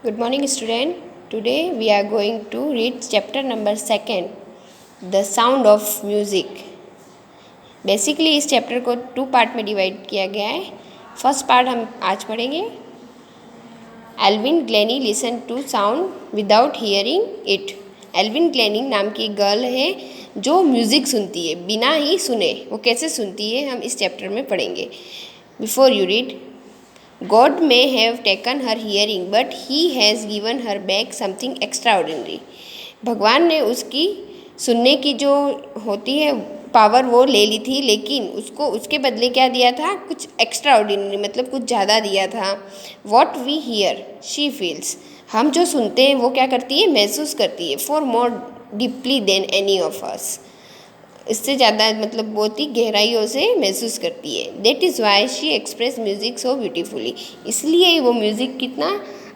Good morning, student. Today we are going to read chapter number 2, The Sound of Music. Basically इस chapter को 2 part में divide किया गया है. First part हम आज पढ़ेंगे. Evelyn Glennie listen to sound without hearing it. Evelyn Glennie नाम की एक गर्ल है जो म्यूज़िक सुनती है बिना ही सुने. वो कैसे सुनती है हम इस चैप्टर में पढ़ेंगे. Before you read, God may have taken her hearing, but He has given her back something extraordinary. भगवान ने उसकी सुनने की जो होती है पावर वो ले ली थी, लेकिन उसको उसके बदले क्या दिया था? कुछ एक्स्ट्रा ऑर्डिनरी, मतलब कुछ ज़्यादा दिया था. What we hear, she feels. हम जो सुनते हैं वो क्या करती है? महसूस करती है. For more deeply than any of us. इससे ज़्यादा मतलब बहुत ही गहराइयों से महसूस करती है. That is why she express music so beautifully. इसलिए वो म्यूज़िक कितना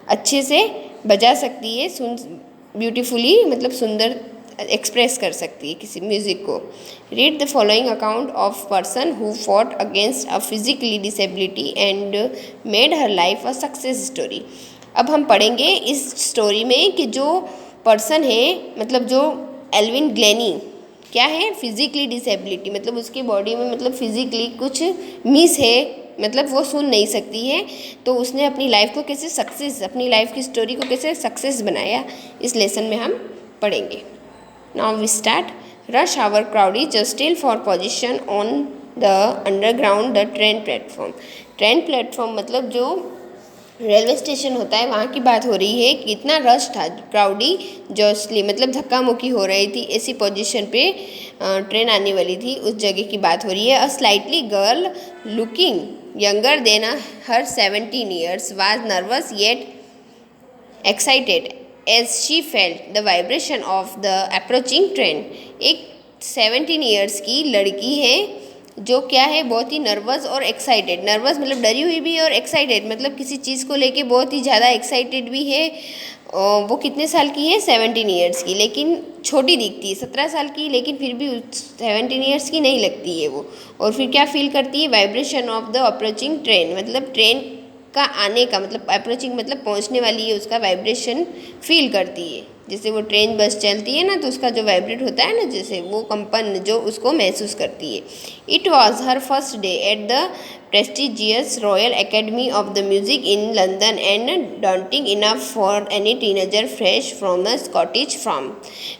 अच्छे से बजा सकती है, सुन ब्यूटीफुली मतलब सुंदर एक्सप्रेस कर सकती है किसी म्यूज़िक को. Read the following account of person who fought against a physically disability and made her life a success story. अब हम पढ़ेंगे इस स्टोरी में कि जो पर्सन है मतलब जो एल्विन ग्लेनी क्या है? फिजिकली डिसेबिलिटी, मतलब उसकी बॉडी में मतलब फिजिकली कुछ मिस है, मतलब वो सुन नहीं सकती है. तो उसने अपनी लाइफ को कैसे सक्सेस, अपनी लाइफ की स्टोरी को कैसे सक्सेस बनाया, इस लेसन में हम पढ़ेंगे. Now we start. Rush hour crowds jostle for position on the underground the train platform. Train platform मतलब जो रेलवे स्टेशन होता है वहाँ की बात हो रही है कि इतना रश था, क्राउडी जॉस्टली मतलब धक्का मुक्की हो रही थी. ऐसी पोजीशन पे ट्रेन आने वाली थी, उस जगह की बात हो रही है. A slightly girl looking younger than her 17 years was nervous yet excited as she felt the vibration of the approaching train. एक 17 years की लड़की है जो क्या है? बहुत ही नर्वस और एक्साइटेड. नर्वस मतलब डरी हुई भी है और एक्साइटेड मतलब किसी चीज़ को लेके बहुत ही ज़्यादा एक्साइटेड भी है. वो कितने साल की है? 17 years की, लेकिन छोटी दिखती है, 17 साल की, लेकिन फिर भी 17 years की नहीं लगती है वो. और फिर क्या फील करती है? Vibration of the approaching train, मतलब ट्रेन का आने का मतलब अप्रोचिंग मतलब पहुंचने वाली है, उसका वाइब्रेशन फील करती है. जैसे वो ट्रेन बस चलती है ना, तो उसका जो वाइब्रेट होता है ना, जैसे वो कंपन जो उसको महसूस करती है. It was her first day at the prestigious Royal Academy of the music in London and daunting enough for any teenager fresh from a Scottish farm.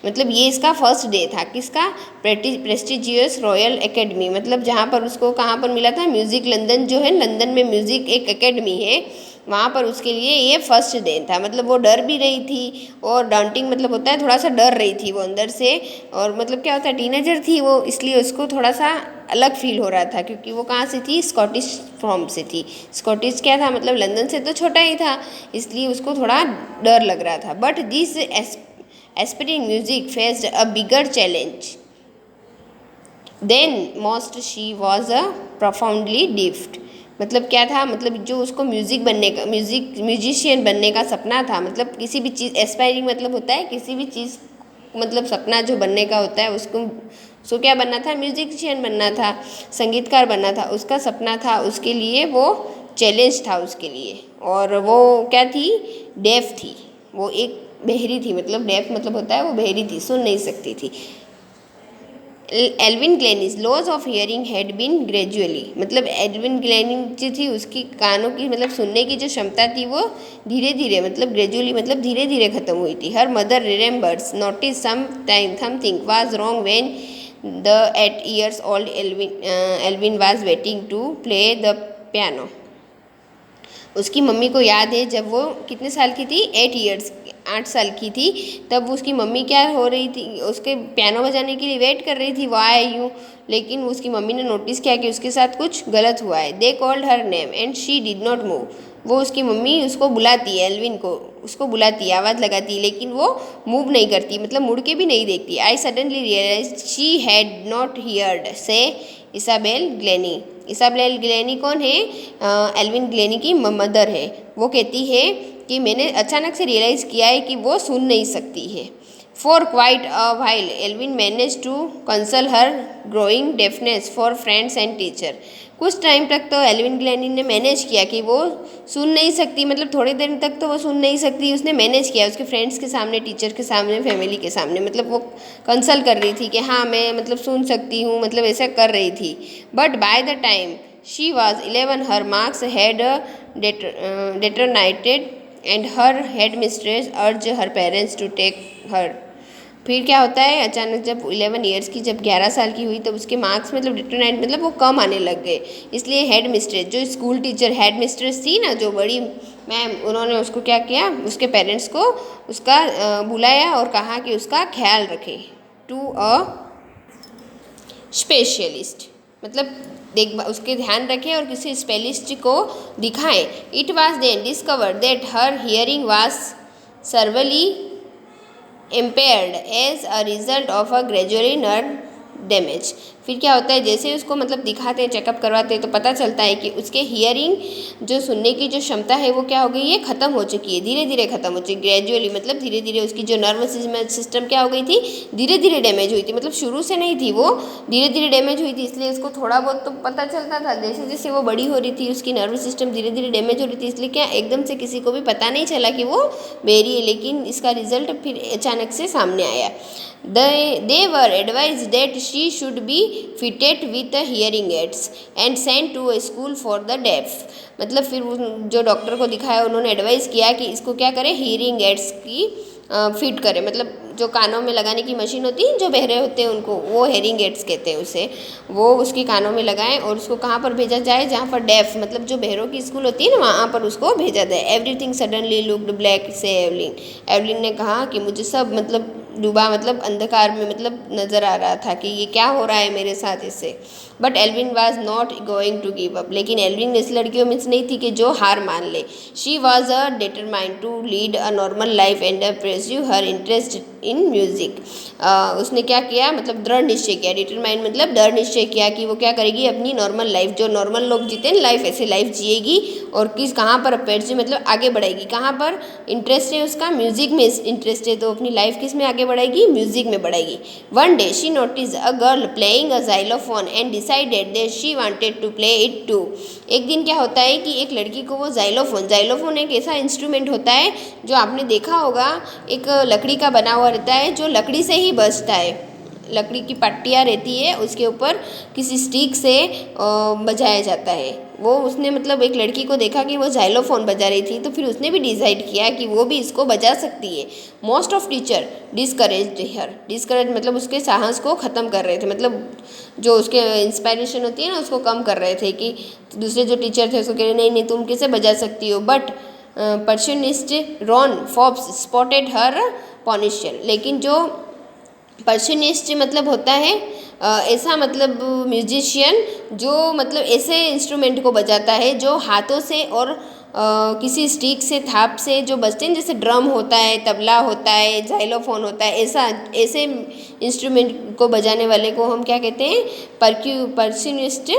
मतलब ये इसका फर्स्ट डे था. किसका? प्रेस्टिजियस रॉयल एकेडमी, मतलब जहाँ पर उसको कहाँ पर मिला था? म्यूज़िक लंदन जो है, लंदन में म्यूज़िक एक एकेडमी है, वहाँ पर उसके लिए ये फर्स्ट डे था. मतलब वो डर भी रही थी, और डांटिंग मतलब होता है थोड़ा सा डर रही थी वो अंदर से. और मतलब क्या होता है? टीनेजर थी वो, इसलिए उसको थोड़ा सा अलग फील हो रहा था, क्योंकि वो कहाँ से थी? स्कॉटिश फॉर्म से थी. स्कॉटिश क्या था? मतलब लंदन से तो छोटा ही था, इसलिए उसको थोड़ा डर लग रहा था. But this aspiring music faced a bigger challenge than most. She was a profoundly deaf. मतलब क्या था? मतलब जो उसको म्यूज़िक बनने का, म्यूजिशियन बनने का सपना था, मतलब किसी भी चीज़ एस्पायरिंग मतलब होता है किसी भी चीज़ मतलब सपना जो बनने का होता है, उसको क्या बनना था? म्यूजिशियन बनना था, संगीतकार बनना था, उसका सपना था. उसके लिए वो चैलेंज था उसके लिए. और वो क्या थी? डेफ थी. वो एक बहरी थी, मतलब डेफ मतलब होता है वो बहरी थी, सुन नहीं सकती थी. Evelyn Glennie's loss of hearing had been gradually, मतलब एल्विन ग्लेनी जो थी उसकी कानों की मतलब सुनने की जो क्षमता थी वो धीरे धीरे मतलब ग्रेजुअली मतलब धीरे धीरे खत्म हुई थी. Her mother remembers notice something was wrong when the 8 years old Evelyn was waiting to play the piano. उसकी मम्मी को याद है जब वो कितने साल की थी? 8 years, 8 साल की थी, तब उसकी मम्मी क्या हो रही थी? उसके पियानो बजाने के लिए वेट कर रही थी, वाई यूँ. लेकिन उसकी मम्मी ने नोटिस किया कि उसके साथ कुछ गलत हुआ है. They called her name and she did not move. वो उसकी मम्मी उसको बुलाती है, एल्विन को उसको बुलाती है, आवाज़ लगाती है, लेकिन वो मूव नहीं करती, मतलब मुड़ के भी नहीं देखती. I suddenly realise she had not heard say Isabel Glennie. Isabel Glennie कौन है? एल्विन ग्लेनी की मदर है. वो कहती है कि मैंने अचानक से रियलाइज़ किया है कि वो सुन नहीं सकती है. For quite a while Evelyn manage to conceal her growing deafness for friends and teacher. कुछ टाइम तक तो एल्विन ग्लैनिन ने मैनेज किया कि वो सुन नहीं सकती, मतलब थोड़ी देर तक तो वो सुन नहीं सकती, उसने मैनेज किया उसके फ्रेंड्स के सामने, टीचर के सामने, फैमिली के सामने, मतलब वो कंसल्ट कर रही थी कि हाँ मैं मतलब सुन सकती हूँ, मतलब ऐसा कर रही थी। But by the time she was 11 her marks had deteriorated and her head mistress अर्ज हर पेरेंट्स टू टेक हर। फिर क्या होता है, अचानक जब 11 ईयर्स की, जब 11 साल की हुई, तब उसके मार्क्स मतलब डिटरनाइट मतलब वो कम आने लग गए। इसलिए हेड मिस्ट्रेस, जो स्कूल टीचर हेड मिस्ट्रेस थी ना, जो बड़ी मैम, उन्होंने उसको क्या किया, उसके पेरेंट्स को उसका बुलाया और कहा कि उसका ख्याल रखे टू अ स्पेशलिस्ट, मतलब देख उसके ध्यान रखें और किसी स्पेशलिस्ट को दिखाएं। It was then discovered that her hearing was severely impaired as a result of a gradually nerve damage। फिर क्या होता है, जैसे उसको मतलब दिखाते हैं, चेकअप करवाते हैं, तो पता चलता है कि उसके हियरिंग, जो सुनने की जो क्षमता है वो क्या हो गई है, ख़त्म हो चुकी है, धीरे धीरे ख़त्म हो चुकी है, ग्रेजुअली मतलब धीरे धीरे उसकी जो नर्वस सिस्टम क्या हो गई थी, धीरे धीरे डैमेज हुई थी, मतलब शुरू से नहीं थी, वो धीरे धीरे डैमेज हुई थी। इसलिए उसको थोड़ा बहुत तो पता चलता था, जैसे जैसे वो बड़ी हो रही थी उसकी नर्वस सिस्टम धीरे धीरे डैमेज हो रही थी, इसलिए क्या एकदम से किसी को भी पता नहीं चला कि वो बेरी है, लेकिन इसका रिजल्ट फिर अचानक से सामने आया। They were advised that she should be fitted with the hearing aids and sent to a school for the deaf। मतलब फिर जो डॉक्टर को दिखाया उन्होंने एडवाइस किया कि इसको क्या करें, हीयरिंग एड्स की फिट करें, मतलब जो कानों में लगाने की मशीन होती है, जो बहरे होते हैं उनको वो हेयरिंग एड्स कहते हैं उसे, वो उसके कानों में लगाएं और उसको कहाँ पर भेजा जाए, जहाँ पर डेफ मतलब जो बहरों की स्कूल होती है ना, वहाँ पर उसको भेजा जाए। एवरीथिंग सडनली लुक्ड ब्लैक से एवलिन। एवलिन ने कहा कि मुझे सब मतलब डूबा, मतलब अंधकार में मतलब नज़र आ रहा था कि ये क्या हो रहा है मेरे साथ इससे। But Evelyn was not going to give up. लेकिन एल्विन इस लड़कियों में से नहीं थी कि जो हार मान ले। She was a determined to lead a normal life and pursue her interest in music. उसने क्या किया, मतलब दृढ़ निश्चय किया। डिटरमाइंड मतलब दृढ़ निश्चय किया कि वो क्या करेगी, अपनी नॉर्मल लाइफ, जो नॉर्मल लोग जीते हैं लाइफ, ऐसे लाइफ जिएगी और किस कहाँ पर परस्यू मतलब आगे बढ़ेगी, कहाँ पर इंटरेस्ट है उसका, म्यूजिक में इंटरेस्ट है, तो अपनी लाइफ किस में आगे बढ़ेगी, म्यूजिक में बढ़ेगी। One day she notice a girl playing a xylophone and decided that she wanted to play it too. एक दिन क्या होता है कि एक लड़की को वो जाइलोफोन एक ऐसा इंस्ट्रूमेंट होता है जो आपने देखा होगा, एक लकड़ी का बना हुआ रहता है, जो लकड़ी से ही बजता है, लकड़ी की पट्टियाँ रहती है, उसके ऊपर किसी स्टिक से बजाया जाता है। वो उसने मतलब एक लड़की को देखा कि वो जाइलोफोन बजा रही थी, तो फिर उसने भी डिसाइड किया कि वो भी इसको बजा सकती है। Most of teacher discouraged her. Discourage मतलब उसके साहस को ख़त्म कर रहे थे, मतलब जो उसके इंस्पायरेशन होती है ना, उसको कम कर रहे थे कि दूसरे जो टीचर थे उसको कह रहे नहीं नहीं तुम कैसे बजा सकती हो। But percussionist Ron Forbes spotted her potential. लेकिन जो पर्शनिस्ट मतलब होता है ऐसा मतलब म्यूजिशियन जो मतलब ऐसे इंस्ट्रूमेंट को बजाता है जो हाथों से और किसी स्टिक से, थाप से जो बजते हैं, जैसे ड्रम होता है, तबला होता है, जाइलोफोन होता है, ऐसे इंस्ट्रूमेंट को बजाने वाले को हम क्या कहते हैं, पर्शनिस्ट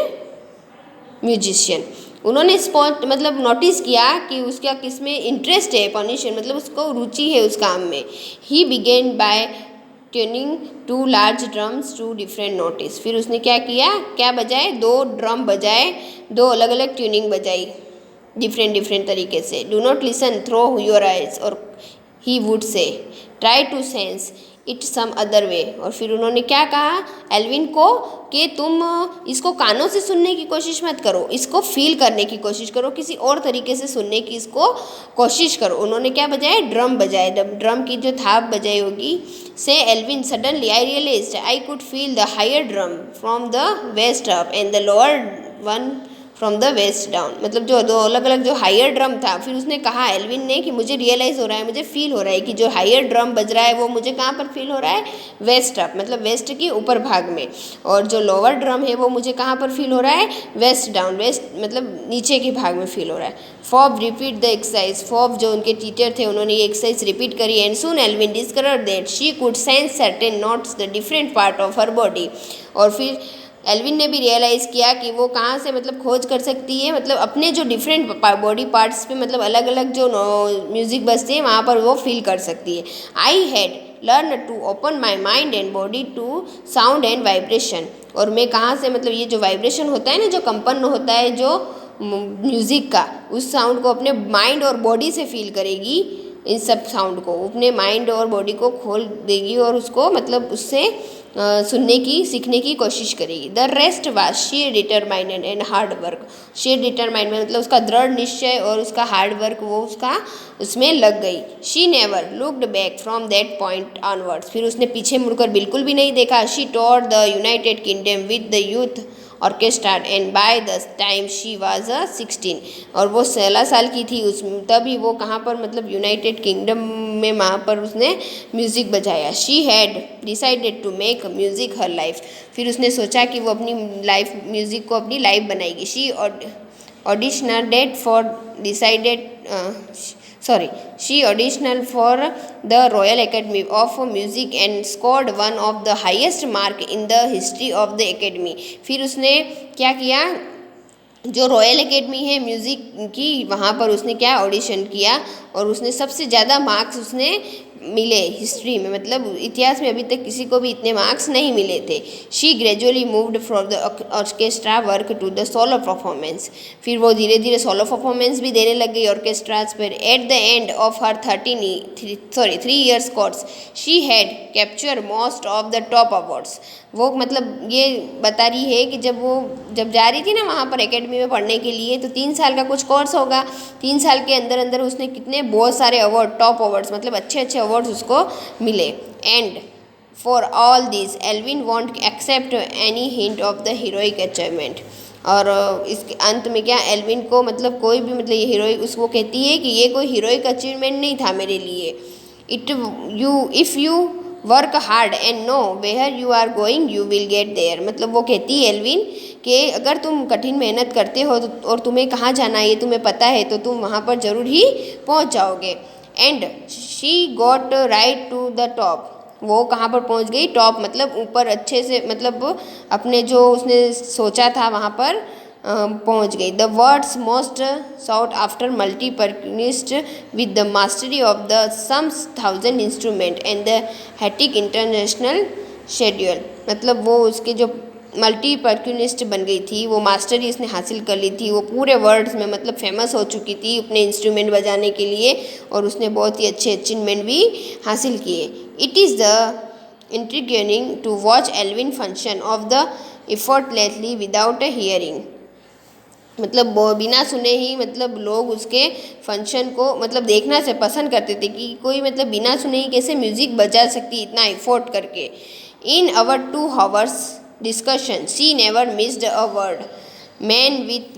म्यूजिशियन। उन्होंने स्पॉट मतलब नोटिस किया कि उसका किस में इंटरेस्ट है, पोनीशन मतलब उसको रुचि है उस काम में। He began by tuning two large drums to different notes. फिर उसने क्या किया, क्या बजाए, 2 ड्रम बजाए, 2 अलग अलग ट्यूनिंग बजाई डिफरेंट तरीके से। Do not listen through your eyes, और he would say try to sense it some other way. और फिर उन्होंने क्या कहा एल्विन को कि तुम इसको कानों से सुनने की कोशिश मत करो, इसको फील करने की कोशिश करो, किसी और तरीके से सुनने की इसको कोशिश करो। उन्होंने क्या बजाया, ड्रम बजाए, ड्रम की जो थाप बजाई होगी। Say Evelyn suddenly I realised I could feel the higher drum from the waist up and the lower one from the waist down. मतलब जो 2 अलग अलग जो हायर ड्रम था, फिर उसने कहा एल्विन ने कि मुझे रियलाइज़ हो रहा है, मुझे फील हो रहा है कि जो हायर ड्रम बज रहा है वो मुझे कहाँ पर फील हो रहा है, वेस्ट अप मतलब वेस्ट की ऊपर भाग में, और जो लोअर ड्रम है वो मुझे कहाँ पर फील हो रहा है, वेस्ट डाउन, वेस्ट मतलब नीचे के भाग में फील हो रहा है। फॉब रिपीट द एक्सरसाइज। फॉब जो उनके टीचर थे उन्होंने ये एक्सरसाइज रिपीट करी। And soon Evelyn discovered that she could sense certain notes the different part of her body. और फिर एल्विन ने भी रियलाइज़ किया कि वो कहाँ से मतलब खोज कर सकती है, मतलब अपने जो डिफरेंट बॉडी पार्ट्स पे मतलब अलग अलग जो म्यूज़िक बजते हैं वहाँ पर वो फील कर सकती है। I had learn to open my mind and body to sound and vibration. और मैं कहाँ से मतलब ये जो वाइब्रेशन होता है ना, जो कंपन होता है जो म्यूज़िक का, उस साउंड को अपने माइंड और बॉडी से फील करेगी। इन सब साउंड को अपने माइंड और बॉडी को खोल देगी और उसको मतलब उससे सुनने की सीखने की कोशिश करेगी। The rest was share determined and hard work. Share determined मतलब उसका दृढ़ निश्चय और उसका हार्ड वर्क वो उसका उसमें लग गई। She never looked back from that point onwards. फिर उसने पीछे मुड़कर बिल्कुल भी नहीं देखा। She tour the United kingdom with the youth orchestra and by the time she was 16। और वो 16 साल की थी उस तभी वो कहाँ पर मतलब यूनाइटेड किंगडम में वहाँ पर उसने म्यूज़िक बजाया। She had decided to make music her life. फिर उसने सोचा कि वो अपनी लाइफ म्यूज़िक को अपनी लाइफ बनाएगी। She auditioned for decided she auditioned for the Royal Academy of Music and scored one of the highest mark in the history of the academy। फिर उसने क्या किया, जो रॉयल एकेडमी है म्यूज़िक की वहाँ पर उसने क्या ऑडिशन किया और उसने सबसे ज़्यादा मार्क्स उसने मिले हिस्ट्री में, मतलब इतिहास में अभी तक किसी को भी इतने मार्क्स नहीं मिले थे। She gradually moved from the orchestra work to the solo performance. फिर वो धीरे धीरे सोलो परफॉर्मेंस भी देने लग गई ऑर्केस्ट्राज पर। At the end of her 3 years course she had capture most of the top awards. वो मतलब ये बता रही है कि जब जा रही थी ना वहाँ पर एकेडमी में पढ़ने के लिए, तो 3 साल का कुछ कोर्स होगा। 3 साल के अंदर अंदर उसने कितने बहुत सारे अवार्ड, टॉप अवार्ड्स मतलब अच्छे अच्छे अवार्ड्स उसको मिले। And for all this Evelyn won't accept any hint of the heroic achievement. और इसके अंत में क्या, एल्विन को मतलब कोई भी मतलब ये हीरोइक उसको कहती है कि ये कोई हीरोइक अचीवमेंट नहीं था मेरे लिए। If you work hard and know where you are going you will get there. मतलब वो कहती है एल्विन कि अगर तुम कठिन मेहनत करते हो और तुम्हें कहाँ जाना है ये तुम्हें पता है तो तुम वहाँ पर ज़रूर ही पहुँच जाओगे। And she got right to the top. वो कहाँ पर पहुँच गई, टॉप मतलब ऊपर अच्छे से, मतलब अपने जो उसने सोचा था वहाँ पर पहुँच गई। The world's most sought after multi percussionist with the mastery of the some 1000 instrument and the hectic international schedule. मतलब वो उसके जो मल्टी परक्यूनिस्ट बन गई थी, वो मास्टरी उसने हासिल कर ली थी, वो पूरे वर्ल्ड में मतलब फेमस हो चुकी थी अपने इंस्ट्रूमेंट बजाने के लिए और उसने बहुत ही अच्छे अचीवमेंट भी हासिल किए। It is the intriguing to watch Elvin function of the effortlessly without a hearing. मतलब बिना सुने ही मतलब लोग उसके फंक्शन को मतलब देखना से पसंद करते थे कि कोई मतलब बिना सुने ही कैसे म्यूज़िक बजा सकती इतना एफर्ट करके। In our 2 hours discussion she never missed a word. Man with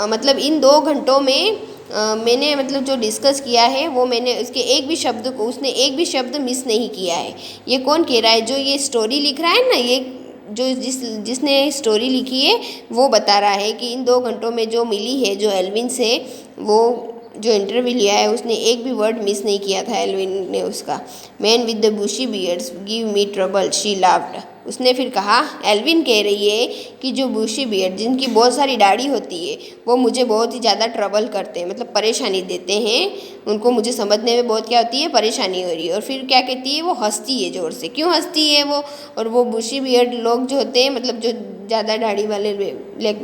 मतलब इन 2 घंटों में मैंने मतलब जो डिस्कस किया है वो मैंने उसके एक भी शब्द को उसने एक भी शब्द मिस नहीं किया है। ये कौन कह रहा है, जो ये स्टोरी लिख रहा है ना, ये जो जिसने स्टोरी लिखी है वो बता रहा है कि इन 2 घंटों में जो मिली है जो एल्विन से, वो जो इंटरव्यू लिया है उसने एक भी वर्ड मिस नहीं किया था एल्विन ने उसका। Man with the bushy beards give me trouble she laughed. उसने फिर कहा, एल्विन कह रही है कि जो बुशी बियर्ड जिनकी बहुत सारी दाढ़ी होती है वो मुझे बहुत ही ज़्यादा ट्रबल करते हैं, मतलब परेशानी देते हैं, उनको मुझे समझने में बहुत क्या होती है परेशानी हो रही है। और फिर क्या कहती है, वो हंसती है ज़ोर से। क्यों हंसती है वो, और वो बुशी बियर्ड लोग जो होते हैं मतलब जो ज़्यादा दाढ़ी वाले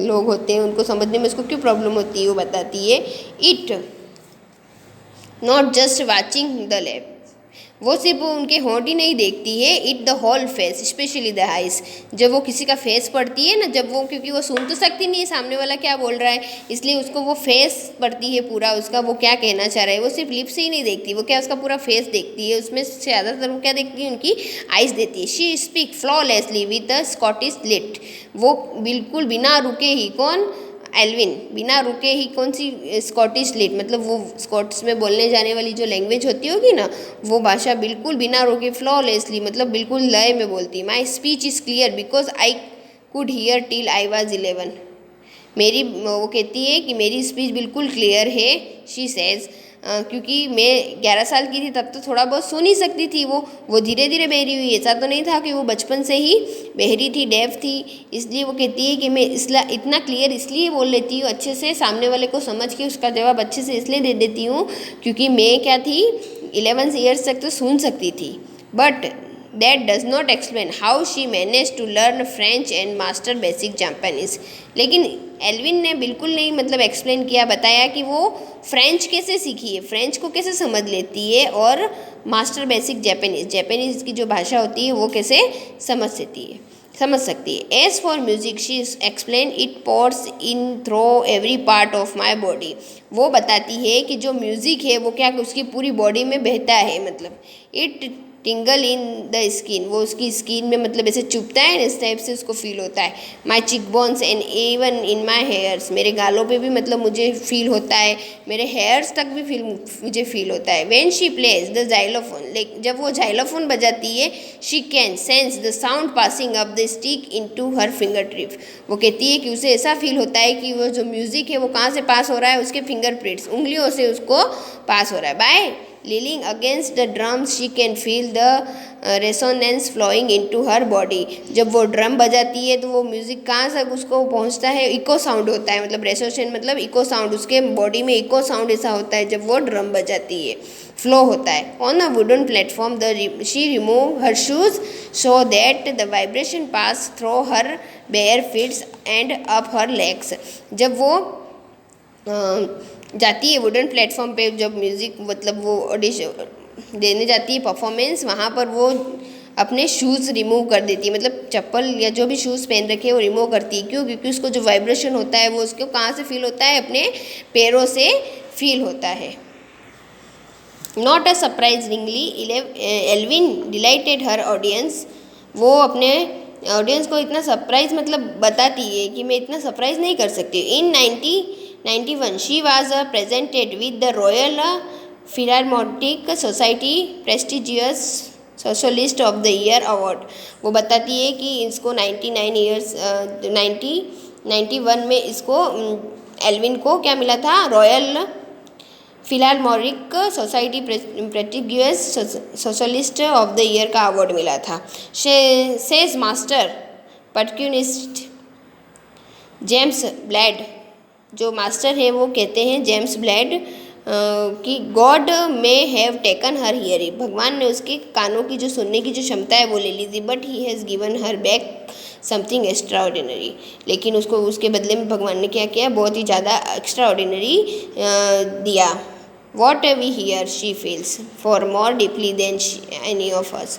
लोग होते हैं उनको समझने में उसको क्यों प्रॉब्लम होती है वो बताती है। It not just watching the lips, वो सिर्फ उनके होंठ ही नहीं देखती है, it the whole face specially the eyes. जब वो किसी का फेस पढ़ती है ना, जब वो, क्योंकि वो सुन तो सकती नहीं है सामने वाला क्या बोल रहा है, इसलिए उसको वो फेस पढ़ती है पूरा उसका, वो क्या कहना चाह रहा है। वो सिर्फ लिप से ही नहीं देखती, वो क्या उसका पूरा फेस देखती है। उसमें से ज़्यादातर वो क्या देखती है, उनकी आइज देती है। She speak flawlessly with a Scottish lilt. वो बिल्कुल बिना रुके ही, कौन, एल्विन, बिना रुके ही कौन सी स्कॉटिश लिट, मतलब वो स्कॉट्स में बोलने जाने वाली जो लैंग्वेज होती होगी ना, वो भाषा बिल्कुल बिना रोके फ्लॉलेसली मतलब बिल्कुल लय में बोलती। My speech is clear because I could hear till I was 11। वो कहती है कि मेरी स्पीच बिल्कुल क्लियर है। शी सेज क्योंकि मैं 11 साल की थी तब तो थोड़ा बहुत सुन ही सकती थी। वो धीरे धीरे बहरी हुई, ऐसा तो नहीं था कि वो बचपन से ही बहरी थी, डेफ थी। इसलिए वो कहती है कि मैं इतना क्लियर इसलिए बोल लेती हूँ अच्छे से, सामने वाले को समझ के उसका जवाब अच्छे से इसलिए दे देती हूँ क्योंकि मैं क्या थी, 11 ईयर्स तक तो सुन सकती थी। But that does not explain how she managed to learn French and master basic Japanese। लेकिन एल्विन ने बिल्कुल नहीं मतलब एक्सप्लेन किया, बताया कि वो फ्रेंच कैसे सीखी है, फ्रेंच को कैसे समझ लेती है और मास्टर बेसिक जापानीज की जो भाषा होती है वो कैसे समझ सकती है। As for music she explain it pours in through every part of my body. वो बताती है कि जो म्यूज़िक है वो क्या उसकी पूरी बॉडी में बहता है, मतलब इट टिंगल इन द स्किन, वो उसकी स्किन में मतलब ऐसे चुभता है, इस टाइप से उसको फील होता है। माई चिक bones and even in my hairs, मेरे गालों पे भी मतलब मुझे फील होता है, मेरे हेयर्स तक भी मुझे फील होता है। When she plays the xylophone, जब वो जाइलोफोन बजाती है, she can sense the sound passing up the stick into her fingertip. वो कहती है कि उसे ऐसा फील होता है कि वो जो म्यूज़िक है वो कहाँ से पास हो रहा है, उसके फिंगर प्रिंट्स, उंगलियों से उसको पास हो रहा है। By leaning against the drums she can feel the resonance flowing into her body। जब वो ड्रम बजाती है तो वो म्यूज़िक कहाँ से उसको पहुँचता है, इको साउंड होता है, मतलब रेसोनेशन मतलब इको साउंड, उसके बॉडी में इको साउंड ऐसा होता है जब वो ड्रम बजाती है, फ्लो होता है। On a wooden platform she remove her shoes so that the vibration pass through her bare feets and up her legs. जब वो जाती है वुडन प्लेटफॉर्म पे, जब म्यूज़िक मतलब वो ऑडिशन देने जाती है परफॉर्मेंस, वहाँ पर वो अपने शूज़ रिमूव कर देती है, मतलब चप्पल या जो भी शूज़ पहन रखे हैं वो रिमूव करती है। क्यों? क्योंकि उसको जो वाइब्रेशन होता है वो उसको कहाँ से फील होता है, अपने पैरों से फील होता है। Not a surprisingly Evelyn delighted her audience, वो अपने ऑडियंस को इतना सरप्राइज मतलब बताती है कि मैं इतना सरप्राइज नहीं कर सकती। In 1991 she was presented with the Royal Philharmonic Society prestigious socialist of the year award. वो बताती है कि इसको 1991 में इसको एल्विन को क्या मिला था, Royal Philharmonic Society prestigious socialist of the year का अवार्ड मिला था। Says master percussionist James Blade, जो मास्टर हैं वो कहते हैं जेम्स ब्लैड कि God may have taken her hearing, भगवान ने उसके कानों की जो सुनने की जो क्षमता है वो ले ली थी, but he has given her back something extra ordinary. लेकिन उसको उसके बदले में भगवान ने क्या किया, बहुत ही ज़्यादा एक्स्ट्रा ऑर्डिनरी दिया। What we hear she feels far more deeply than any of us,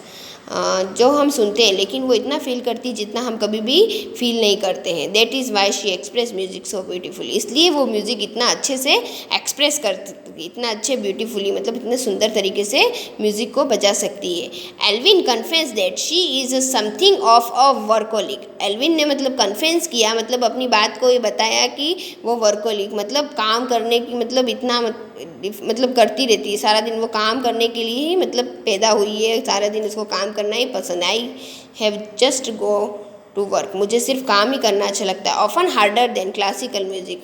जो हम सुनते हैं लेकिन वो इतना फील करती जितना हम कभी भी फील नहीं करते हैं। That is why she express music so beautifully, इसलिए वो म्यूज़िक इतना अच्छे से एक्सप्रेस करती, इतना अच्छे ब्यूटीफुली मतलब इतने सुंदर तरीके से म्यूज़िक को बजा सकती है। Elvin confess that she is something of a workaholic, Elvin ने मतलब कन्फेंस किया, मतलब अपनी बात को ये बताया कि वो वर्कोलिक मतलब काम करने की मतलब इतना मतलब करती रहती है सारा दिन, वो काम करने के लिए ही मतलब पैदा हुई है, सारा दिन उसको काम करना ही पसंद। I have just go to work, मुझे सिर्फ काम ही करना अच्छा लगता है। Often harder than classical music,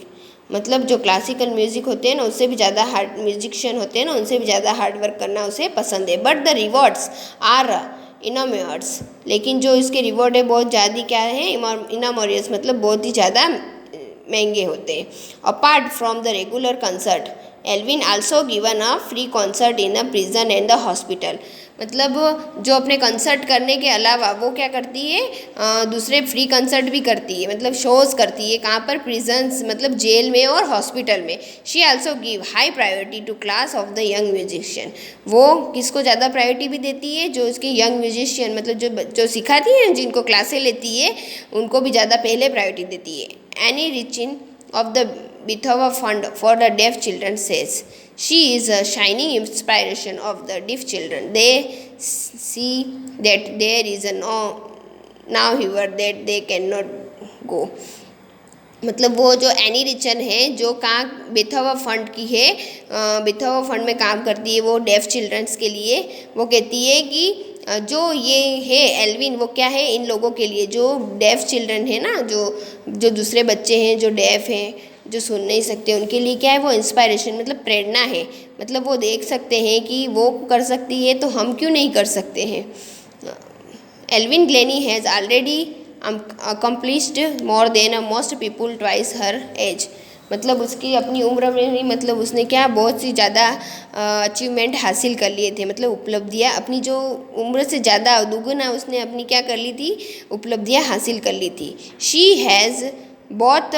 मतलब जो क्लासिकल म्यूज़िक होते हैं ना उससे भी ज़्यादा हार्ड म्यूजिशियन होते हैं ना उनसे भी ज़्यादा हार्ड वर्क करना उसे पसंद है। बट द रिवॉर्ड्स आर इनोमियर्स, लेकिन जो इसके रिवॉर्ड है बहुत ज़्यादा क्या है, इनोमोरियस मतलब बहुत ही ज़्यादा महंगे होते हैं। Apart from the regular concert Evelyn also given a free concert in a prison and the hospital, मतलब जो अपने कंसर्ट करने के अलावा वो क्या करती है, दूसरे फ्री कंसर्ट भी करती है, मतलब शोज़ करती है। कहाँ पर? प्रिजन्स मतलब जेल में और हॉस्पिटल में। She also give high priority to class of the young musician, वो किसको ज़्यादा प्रायोरिटी भी देती है, जो उसके यंग म्यूजिशियन मतलब जो सिखाती है, जिनको क्लासें लेती है उनको भी ज़्यादा पहले प्रायोरिटी देती है। Any reaching of the Beethoven Fund for the Deaf Children says she is a shining inspiration of the deaf children. They see that there is a now here that they cannot go, मतलब वो जो any रिचन है जो कहाँ Beethoven fund की है, Beethoven fund में काम करती है वो डेफ चिल्ड्रंस के लिए। वो कहती है कि जो ये है एल्विन वो क्या है, इन लोगों के लिए जो डेफ चिल्ड्रन है ना, जो दूसरे बच्चे हैं जो डेफ हैं, जो सुन नहीं सकते उनके लिए क्या है, वो इंस्पायरेशन मतलब प्रेरणा है। मतलब वो देख सकते हैं कि वो कर सकती है तो हम क्यों नहीं कर सकते हैं। Evelyn Glennie has already accomplished more than most people twice her age। मतलब उसकी अपनी उम्र में नहीं, मतलब उसने क्या बहुत सी ज़्यादा अचीवमेंट हासिल कर लिए थे, मतलब उपलब्धियाँ अपनी जो उम्र से ज़्यादा दुगुना उसने अपनी क्या कर ली थी, उपलब्धियाँ हासिल कर ली थी। शी हैज़ बहुत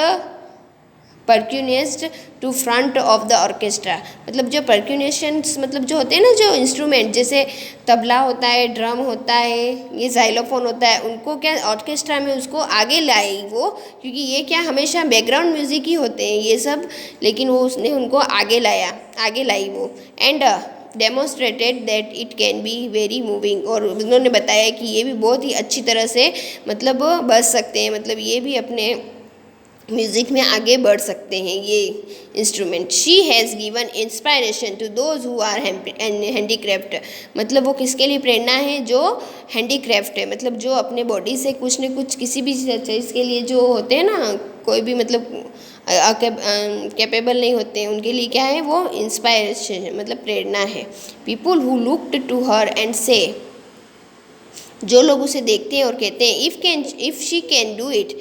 percussionist to front of the orchestra. मतलब जो परक्यूनेशंस मतलब जो होते हैं ना, जो इंस्ट्रूमेंट जैसे तबला होता है, ड्रम होता है, ये जाइलोफोन होता है, उनको क्या ऑर्केस्ट्रा में उसको आगे लाई वो, क्योंकि ये क्या हमेशा बैकग्राउंड म्यूज़िक ही होते हैं ये सब, लेकिन वो उसने उनको आगे लाई वो। And demonstrated that it can be very moving. और उन्होंने बताया कि ये भी बहुत ही अच्छी तरह से मतलब बज सकते हैं, मतलब ये भी अपने म्यूज़िक में आगे बढ़ सकते हैं ये instrument. She has given inspiration to those who are handicapped. मतलब वो किसके लिए प्रेरणा है, जो हैंडीक्राफ्ट है, मतलब जो अपने बॉडी से कुछ न कुछ किसी भी चीज़ के लिए जो होते हैं ना, कोई भी मतलब कैपेबल नहीं होते हैं, उनके लिए क्या है, वो इंस्पायरेशन है, मतलब प्रेरणा है। People who looked to her and say, जो लोग उसे देखते हैं और कहते हैं if she can do it,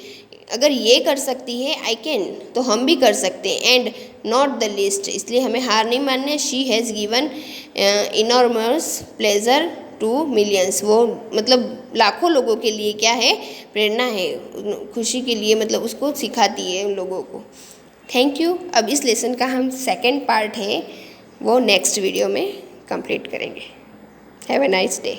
अगर ये कर सकती है आई कैन, तो हम भी कर सकते हैं। एंड नॉट द लिस्ट, इसलिए हमें हार नहीं मानने। She has given enormous pleasure to millions, वो मतलब लाखों लोगों के लिए क्या है, प्रेरणा है, खुशी के लिए, मतलब उसको सिखाती है उन लोगों को। Thank you. अब इस लेसन का हम सेकेंड पार्ट है वो नेक्स्ट वीडियो में कंप्लीट करेंगे। Have a nice day.